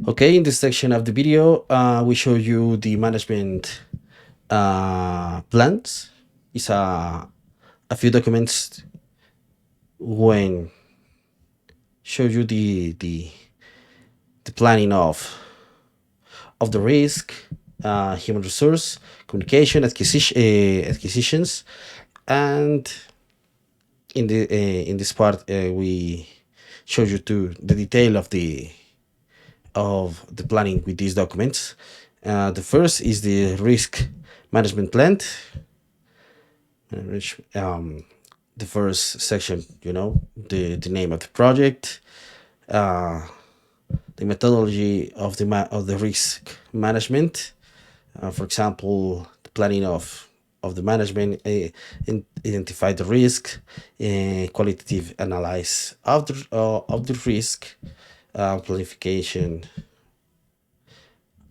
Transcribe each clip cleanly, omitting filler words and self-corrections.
Okay, in this section of the video, we show you the management plans. It's a few documents when show you the planning of the risk, human resource, communication, acquisitions, and in this part we show you to the detail of the planning with these documents. The first is the risk management plan. Which the first section, the name of the project, uh, the methodology of the risk management. For example, the planning of the management, identify the risk, qualitative analyze of the risk, planification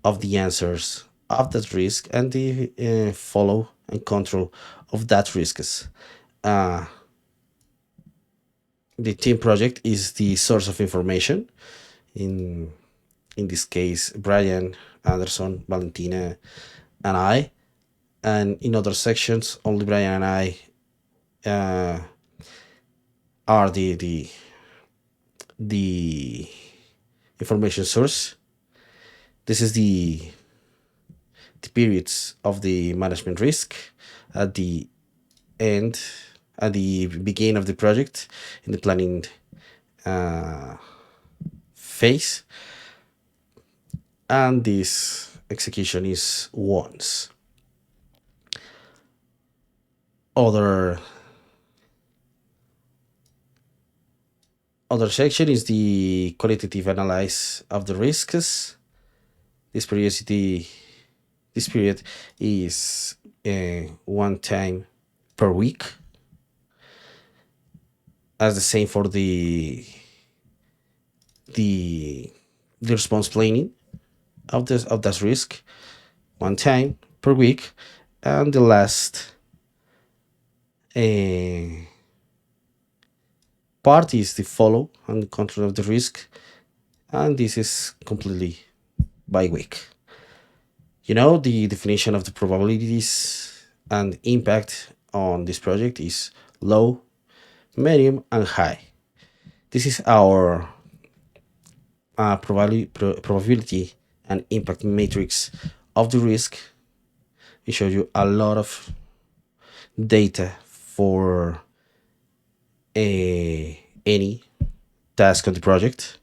of the answers of that risk, and the follow and control of that risks. Uh, the team project is the source of information. In in this case, Brian, Anderson, Valentina, and I. And in other sections, only Brian and I uh, are the information source. This is the periods of the management risk at the end, at the beginning of the project, in the planning uh, phase, and this execution is once. Other section is the qualitative analysis of the risks. This periodicity, this period is one time per week, as the same for the the response planning of that risk, one time per week, and the last uh, part is the follow and the control of the risk, and this is completely by week. The definition of the probabilities and impact on this project is low, medium, and high. This is our probability and impact matrix of the risk. We show you a lot of data for any task on the project.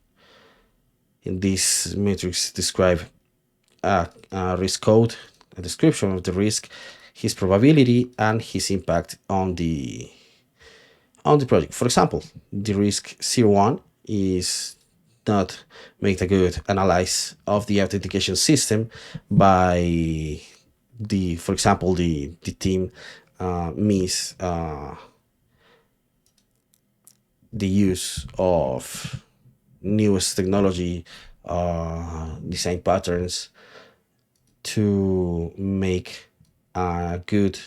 In this matrix, describe a risk code, a description of the risk, his probability, and his impact on the project. For example, the risk 01 is not make a good analysis of the authentication system by for example, the team miss the use of newest technology, design patterns to make a good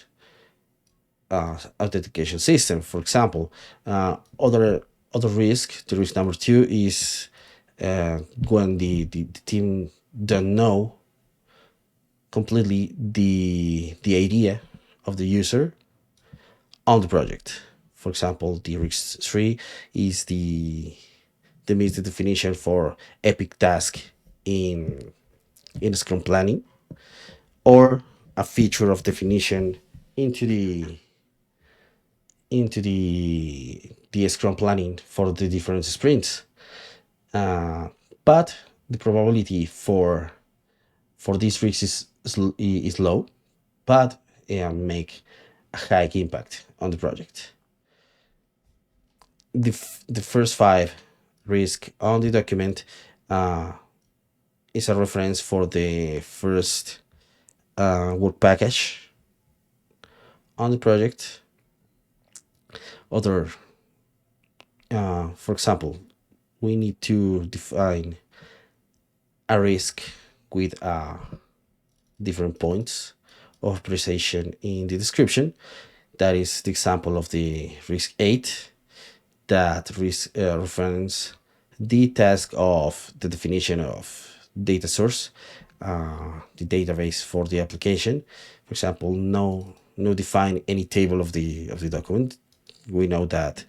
authentication system. For example, other risk, the risk number 2 is when the team don't know completely the idea of the user on the project. For example, the risk 3 is the means the definition for epic task in Scrum planning, or a feature of definition into the Scrum planning for the different sprints. But the probability for these risks is low, but make a high impact on the project. The first 5 risk on the document is a reference for the first work package on the project. Other, for example, we need to define a risk with different points of precision in the description. That is the example of the risk 8, that risk reference the task of the definition of data source, the database for the application. For example, no define any table of the document. We know that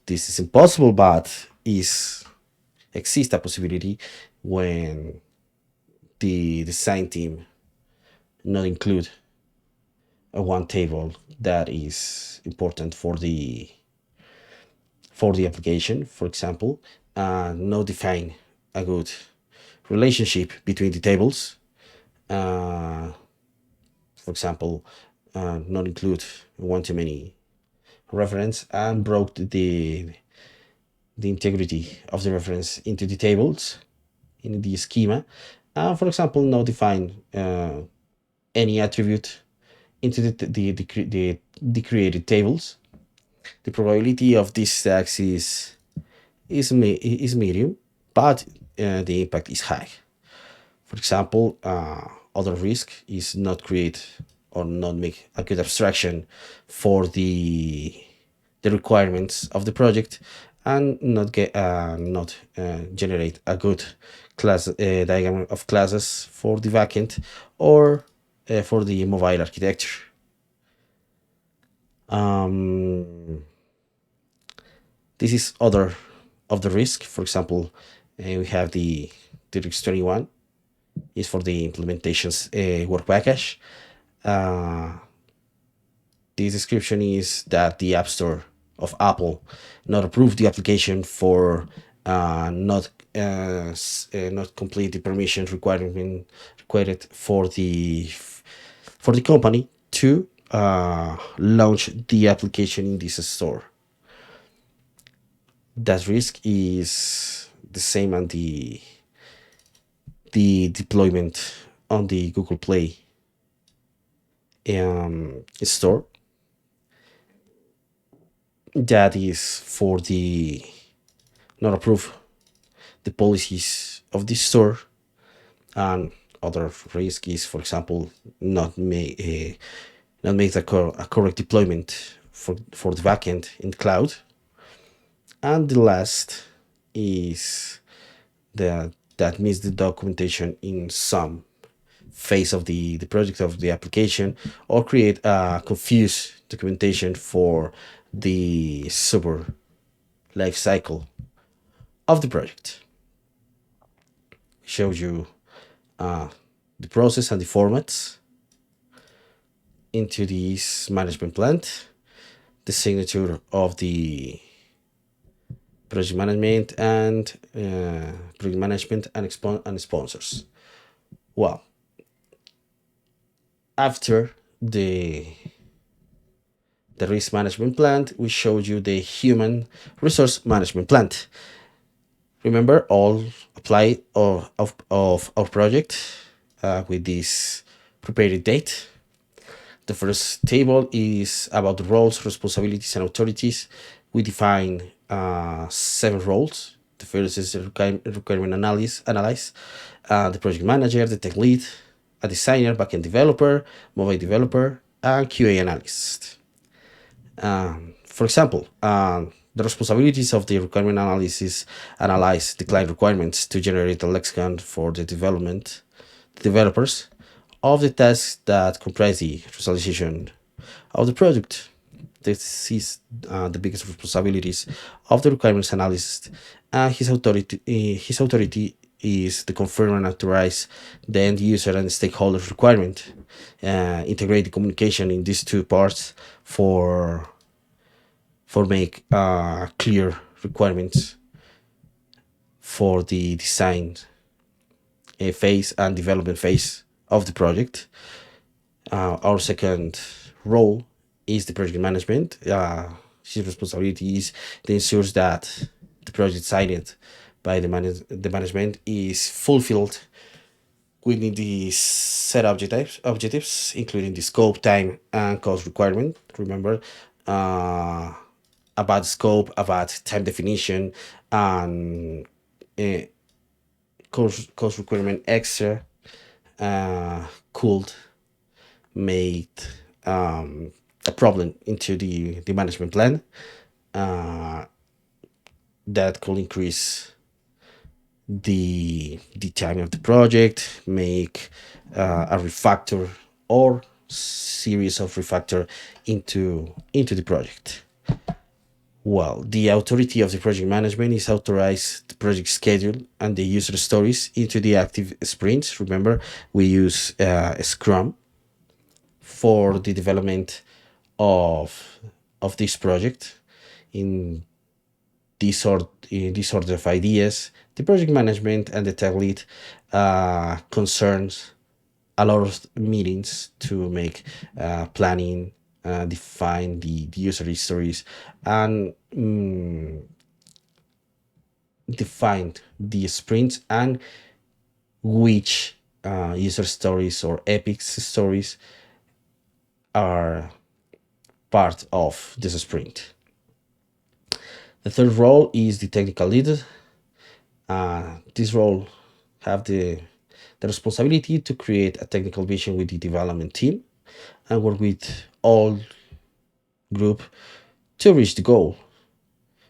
this is impossible, but is exists a possibility when the design team not include a one table that is important for the application, for example, not define a good relationship between the tables. Uh, for example, not include one too many reference and broke the integrity of the reference into the tables in the schema. For example, not define any attribute into the created tables. The probability of these stacks is medium, but the impact is high. For example, other risk is not create or not make a good abstraction for the requirements of the project, and not generate a good class diagram of classes for the backend or for the mobile architecture. Um, this is other of the risk. For example, we have the risk 21 is for the implementations work package. Uh, the description is that the App Store of Apple not approve the application for not complete the permission requirement required for the company to launch the application in this store. That risk is the same on the deployment on the Google Play store. That is for the not approve the policies of this store. And other risk is, for example, not make a correct deployment for the backend in the cloud. And the last is that means the documentation in some phase of the project of the application, or create a confused documentation for the super life cycle of the project. Shows you the process and the formats into this management plan, the signature of the project management and sponsors. Well, after the risk management plan, we showed you the human resource management plan. Remember, all apply of our project with this prepared date. The first table is about the roles, responsibilities, and authorities. We define 7 roles. The first is the requirement analyze, the project manager, the tech lead, a designer, backend developer, mobile developer, and QA analyst. For example, the responsibilities of the requirement analysis analyze the client requirements to generate a lexicon for the developers of the tasks that comprise the realization of the product. This is the biggest responsibilities of the requirements analyst, and his authority is to confirm and authorize the end user and stakeholders requirement, integrate the communication in these two parts for make clear requirements for the design phase and development phase of the project. Our second role is the project management. His responsibility is to ensure that the project signed by the management is fulfilled within the set objectives, including the scope, time, and cost requirement. Remember, about scope, about time definition, and cost requirement extra could make a problem into the management plan that could increase the time of the project, make a refactor or series of refactor into the project. Well, the authority of the project management is authorize the project schedule and the user stories into the active sprints. Remember, we use Scrum for the development of this project. In this sort of ideas, the project management and the tech lead concerns a lot of meetings to make planning, define the user histories, and define the sprints and which user stories or epics stories are part of this sprint. The third role is the technical lead. This role have the responsibility to create a technical vision with the development team and work with all group to reach the goal.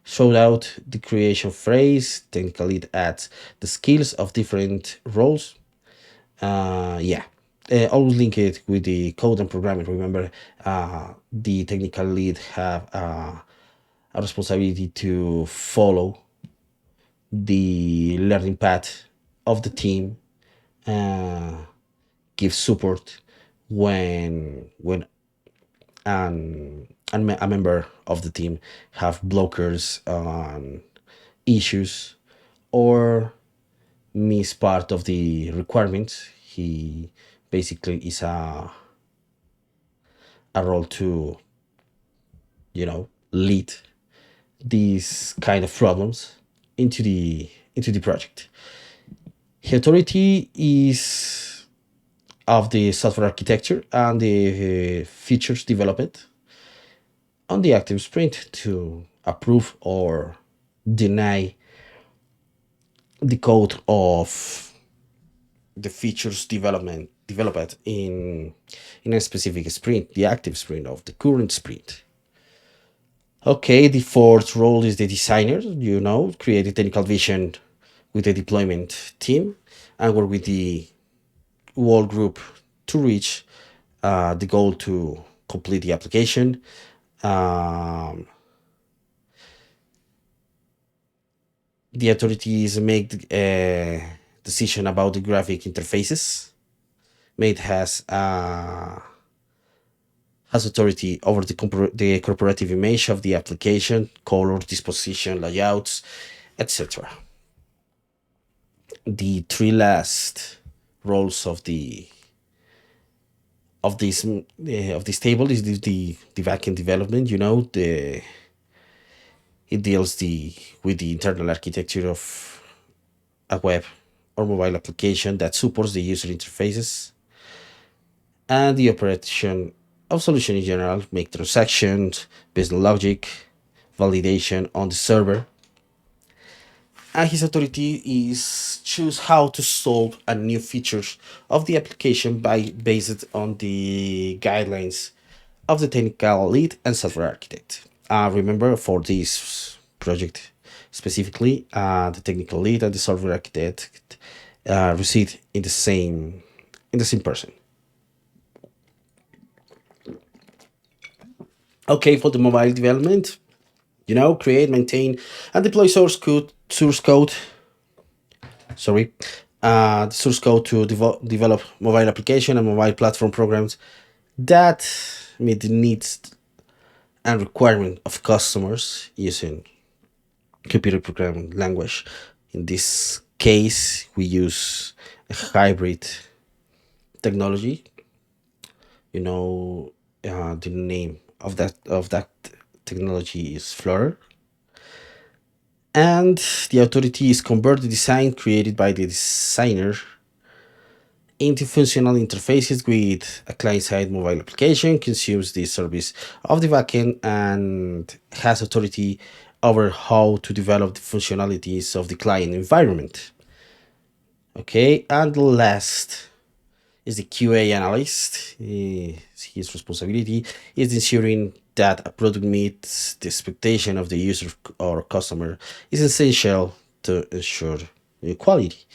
Show out the creation phase. Technical lead adds the skills of different roles. Yeah, always link it with the code and programming. Remember, the technical lead have a responsibility to follow the learning path of the team, uh, give support when a member of the team have blockers on issues or miss part of the requirements. He basically is a role to lead these kind of problems into the project. The authority is of the software architecture and the features developed on the active sprint to approve or deny the code of the features developed in a specific sprint, the active sprint of the current sprint. Okay, the fourth role is the designer. Create a technical vision with the deployment team and work with the whole group to reach the goal to complete the application. Um, the authorities make a decision about the graphic interfaces. Made has authority over the corporative image of the application, color, disposition, layouts, etc. The three last roles of this table is the backend development. The it deals with the internal architecture of a web or mobile application that supports the user interfaces and the operation of solution in general, make transactions, business logic, validation on the server. And his authority is choose how to solve a new features of the application by based on the guidelines of the technical lead and software architect. Remember, for this project specifically, the technical lead and the software architect reside in the same person. Okay, for the mobile development, create, maintain, and deploy source code. Sorry, the source code to develop mobile application and mobile platform programs that meet the needs and requirement of customers using computer programming language. In this case, we use a hybrid technology. The name of that technology is Flutter, and the authority is convert the design created by the designer into functional interfaces with a client-side mobile application, consumes the service of the backend, and has authority over how to develop the functionalities of the client environment. Okay, and the last is the QA analyst. His responsibility is ensuring that a product meets the expectation of the user or customer is essential to ensure quality.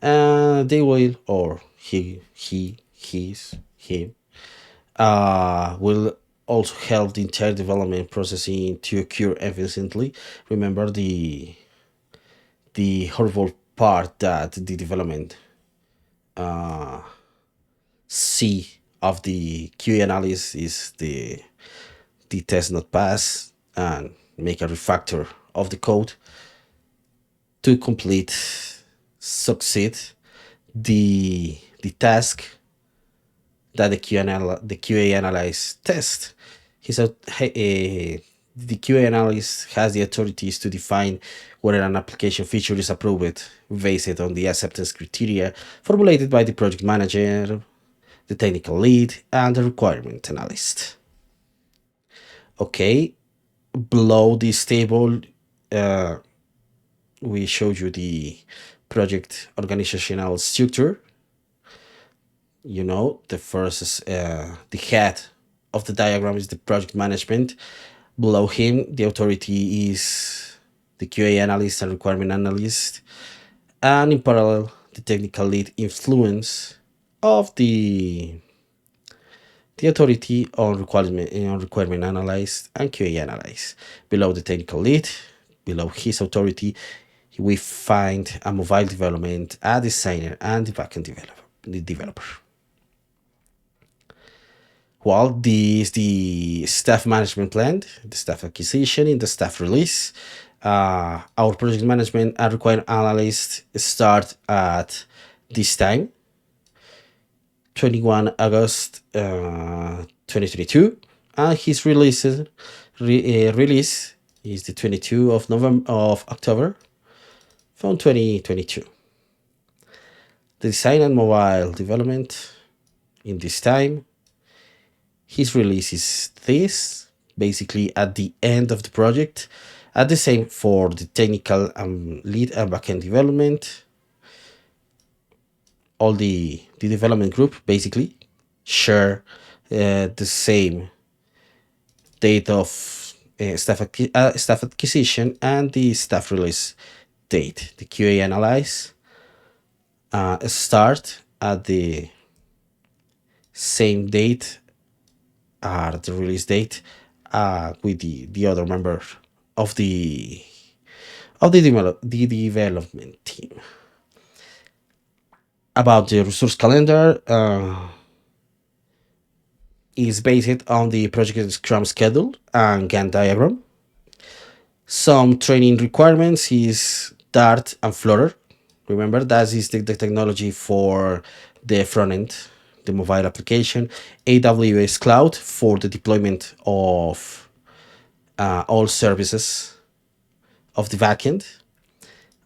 They will, or him, will also help the entire development processing to occur efficiently. Remember the horrible part that the development C of the QA analysis is the test not pass and make a refactor of the code to complete succeed the task that the QA analyst test. The QA analyst has the authorities to define whether an application feature is approved based on the acceptance criteria formulated by the project manager, the technical lead, and the requirement analyst. Okay, below this table, uh, we showed you the project organizational structure. You know, the first is the head of the diagram is the project management. Below him, the authority is the QA analyst and requirement analyst, and in parallel, the technical lead influence of the authority on requirement analyst and QA analyst. Below the technical lead, below his authority, we find a mobile development, a designer, and the backend developer. Well, this the staff management plan, the staff acquisition, in the staff release. Our project management and requirement analyst start at this time, 21 August 2022, and his release is the 22 of November of October from 2022. The design and mobile development in this time, his release is this, basically at the end of the project. At the same for the technical lead and backend development. All the development group basically share the same date of staff acquisition and the staff release date. The QA analyze start at the same date, the release date, with the other member of the development team. About the resource calendar, is based on the project Scrum schedule and Gantt diagram. Some training requirements is Dart and Flutter. Remember, that is the technology for the front end, the mobile application. AWS Cloud for the deployment of all services of the backend.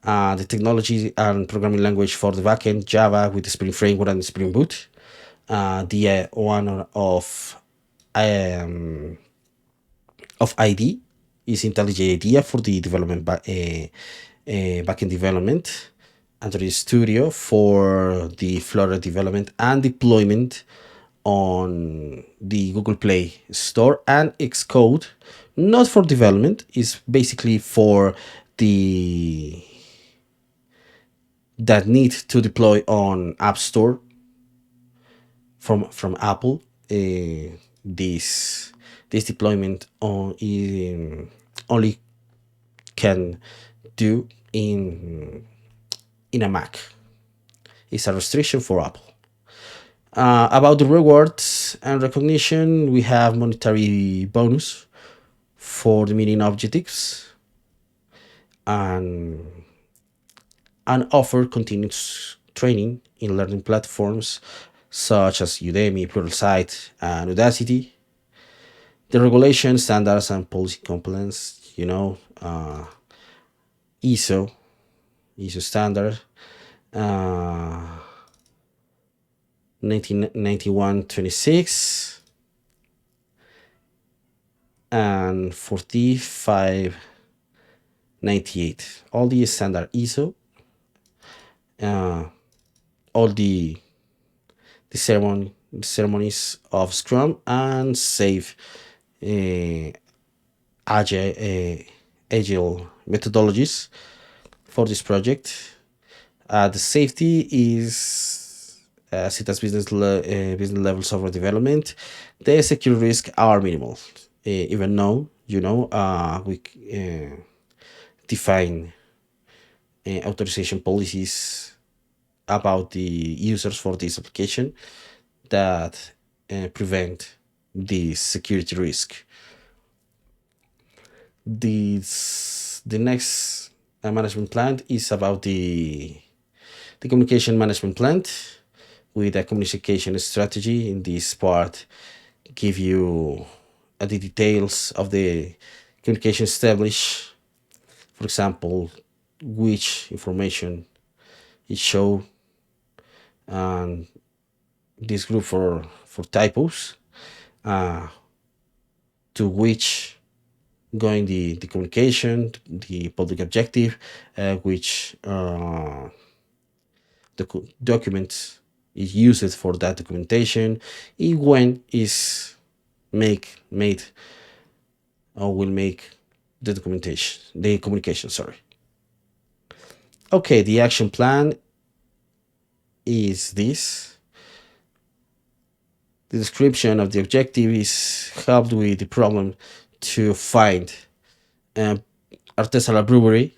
The technology and programming language for the backend, Java with the Spring Framework and Spring Boot. The one of ID is IntelliJ IDEA for the development backend development. Android Studio for the Flutter development and deployment on the Google Play Store, and Xcode, not for development, is basically for the that need to deploy on App Store from Apple. This deployment only can do in a Mac. It's a restriction for Apple. About the rewards and recognition, we have monetary bonus for the meeting objectives, and offer continuous training in learning platforms such as Udemy, Pluralsight, and Udacity. The regulation, standards, and policy compliance, ISO standard, 1991-26 and 4598. All the standard ISO, all the ceremonies of Scrum and safe agile methodologies for this project. The safety is as it has business level software development. The security risks are minimal, even though we define authorization policies about the users for this application that prevent the security risk. The next management plan is about the communication management plan with a communication strategy. In this part, give you the details of the communication established. For example, which information it show, and this group for typos, uh, to which going the communication, the public objective, which the document is used for that documentation, and when is made or will make the communication. Sorry. Okay, the action plan is this. The description of the objective is helped with the problem to find an artisanal brewery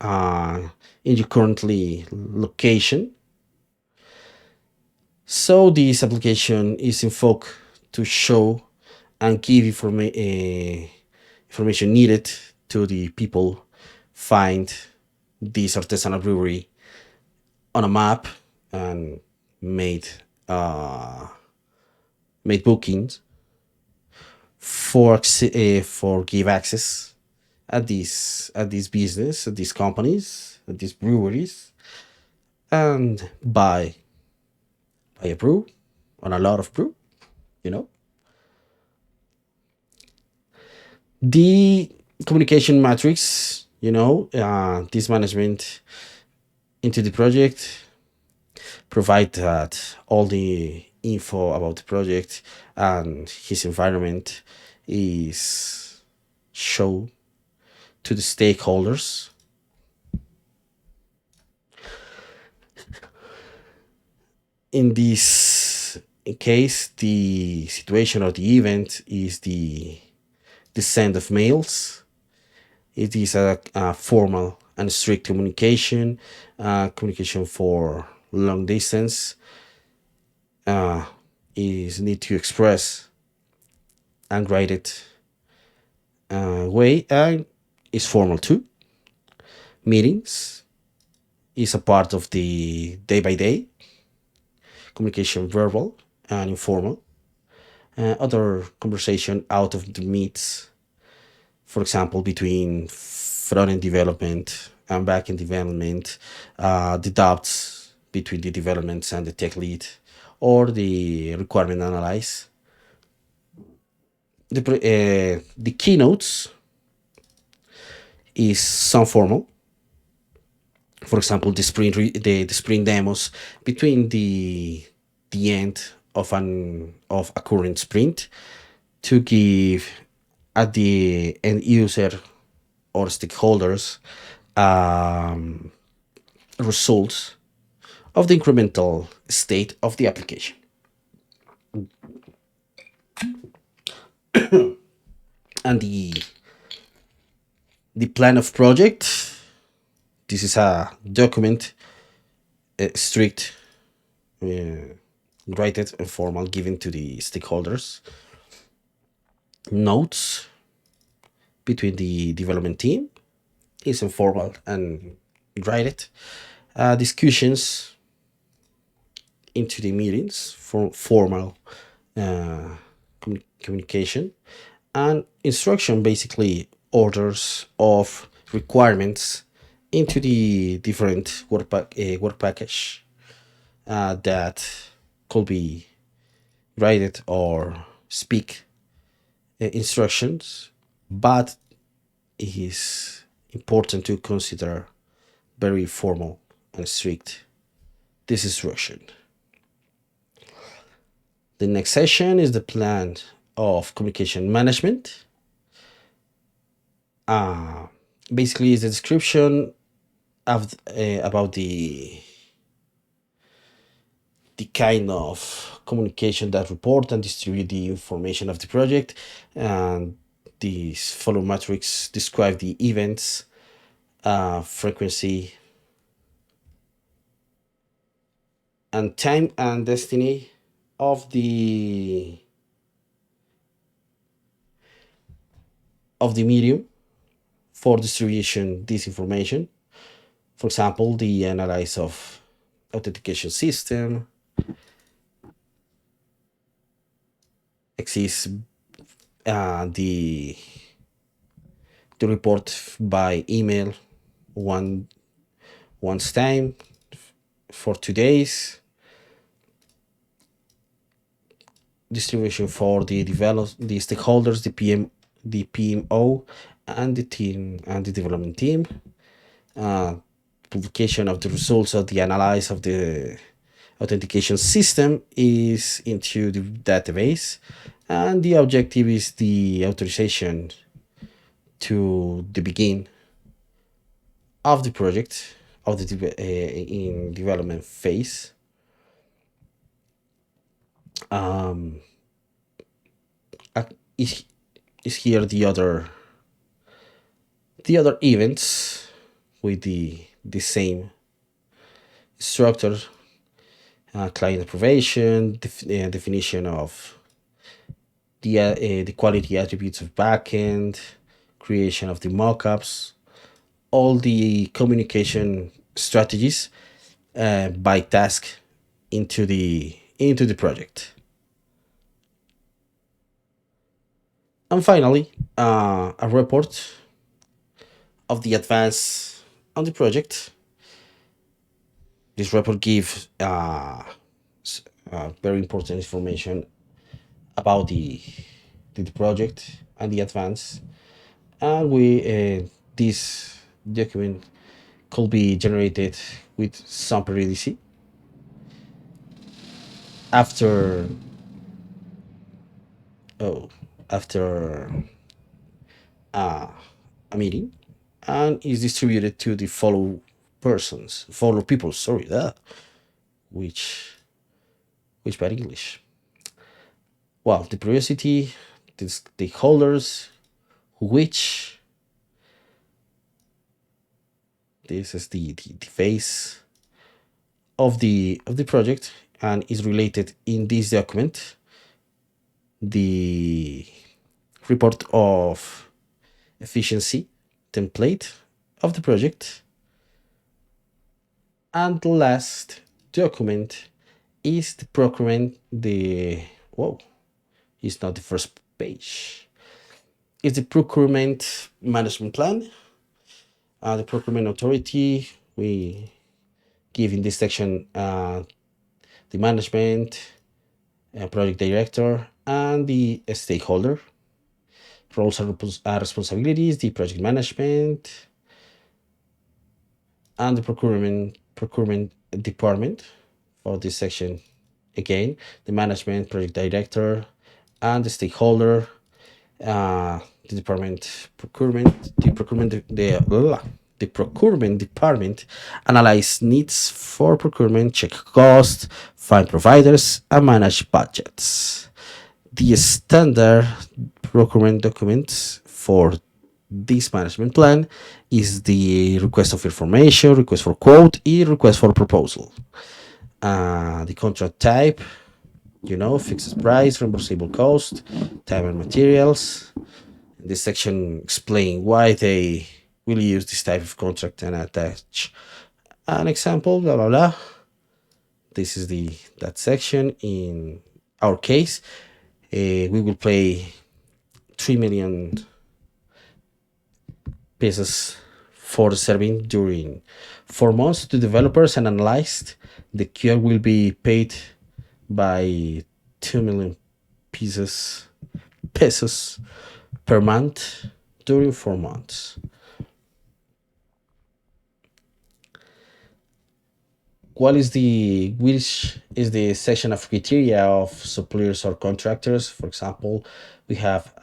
in your currently location. So this application is invoked to show and give information needed to the people find this artisanal brewery on a map and made made bookings for give access at these business, at these companies, at these breweries, and buy a brew on a lot of brew. You know, the communication matrix. This management into the project provide that all the info about the project and his environment is shown to the stakeholders. In this case, the situation or the event is the send of mails. It is a formal and strict communication for long distance. Is need to express and write it way, and is formal too. Meetings is a part of the day by day communication, verbal and informal. Other conversation out of the meets, for example, between front end development and back end development, the doubts between the developments and the tech lead, or the requirement analyze. The keynotes is some formal. For example, the sprint demos between the end of a current sprint to give at the end user or stakeholders um, results of the incremental state of the application. And the plan of project, this is a document, strict, written and formal, given to the stakeholders. Notes between the development team is informal and write it. Discussions into the meetings for formal communication, and instruction, basically orders of requirements into the different work package that could be write or speak instructions, but it is important to consider very formal and strict this instruction. The next session is the plan of communication management. Basically, is the description about the kind of communication that report and distribute the information of the project. And these follow matrix describe the events, frequency, and time and destiny of the medium for distribution this information. For example, the analysis of authentication system exists, the report by email once time for 2 days, distribution for the stakeholders, the PMO, and the team and the development team, publication of the results of the analysis of the authentication system is into the database, and the objective is the authorization to the begin of the project of the in development phase. Uh, is here the other events with the same structure: client approbation, definition of the quality attributes of backend, creation of the mockups, all the communication strategies by task into the project. And finally, a report of the advance on the project. This report gives very important information about the project and the advance. And this document could be generated with some periodicity after oh after a meeting, and is distributed to the follow people. Sorry, that which bad English. Well, the periodicity, the stakeholders, which this is the phase of the project, and is related in this document the report of efficiency template of the project. And the last document is the procurement. It's not the first page. It's the procurement management plan. The procurement authority, we give in this section the management, project director, and the stakeholder. Roles and responsibilities, the project management, and the procurement department. For this section, again, the management, project director, and the stakeholder, the department procurement, the procurement department analyze needs for procurement, check cost, find providers, and manage budgets. The standard procurement documents for this management plan is the request of information, request for quote, and request for proposal. The contract type, fixed price, reimbursable cost, time and materials. This section explain why they will use this type of contract and attach an example, blah blah blah. This is that section. In our case, we will pay 3 million pesos for serving during 4 months to developers, and analyzed the cure will be paid by 2 million pesos per month during 4 months. Which is the section of criteria of suppliers or contractors? For example, we have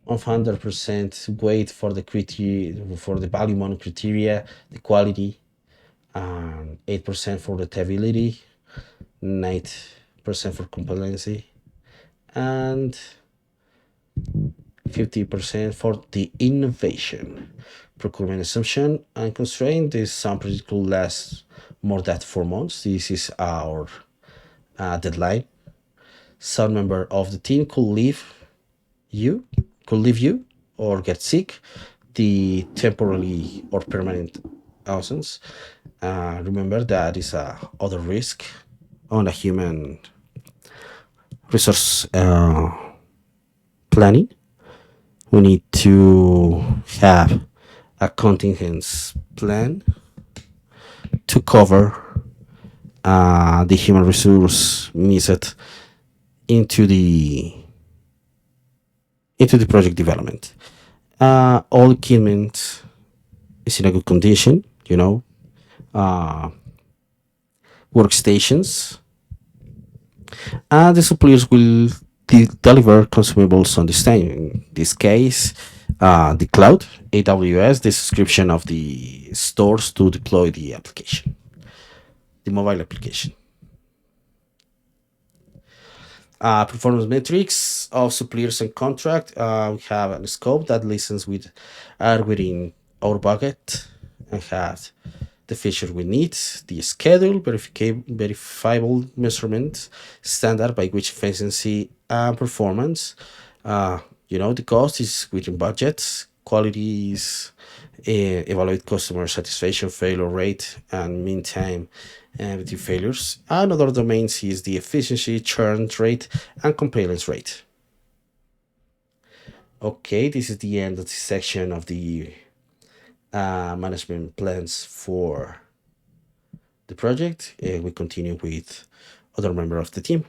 100% weight for the criteria, for the value model criteria, the quality, 8% for the stability, 9% for compliancy, and 50% for the innovation. Procurement assumption and constraint. This some project could last more than 4 months. This is our deadline. Some member of the team you, could leave you or get sick. The temporary or permanent absence. Remember that is a other risk on a human resource planning. We need to have a contingency plan to cover the human resource missed into the project development. All equipment is in a good condition, uh, workstations, and the suppliers will deliver consumables on this time. In this case, the cloud, AWS, the subscription of the stores to deploy the application, the mobile application. Performance metrics of suppliers and contract. We have a scope that listens with are within our budget and have the feature we need, the schedule, verifiable measurement standard by which efficiency and performance. The cost is within budget, quality is evaluate customer satisfaction, failure rate, and mean time with the failures. And other domains is the efficiency, churn rate, and compliance rate. Okay, this is the end of the section of the management plans for the project. We continue with other member of the team.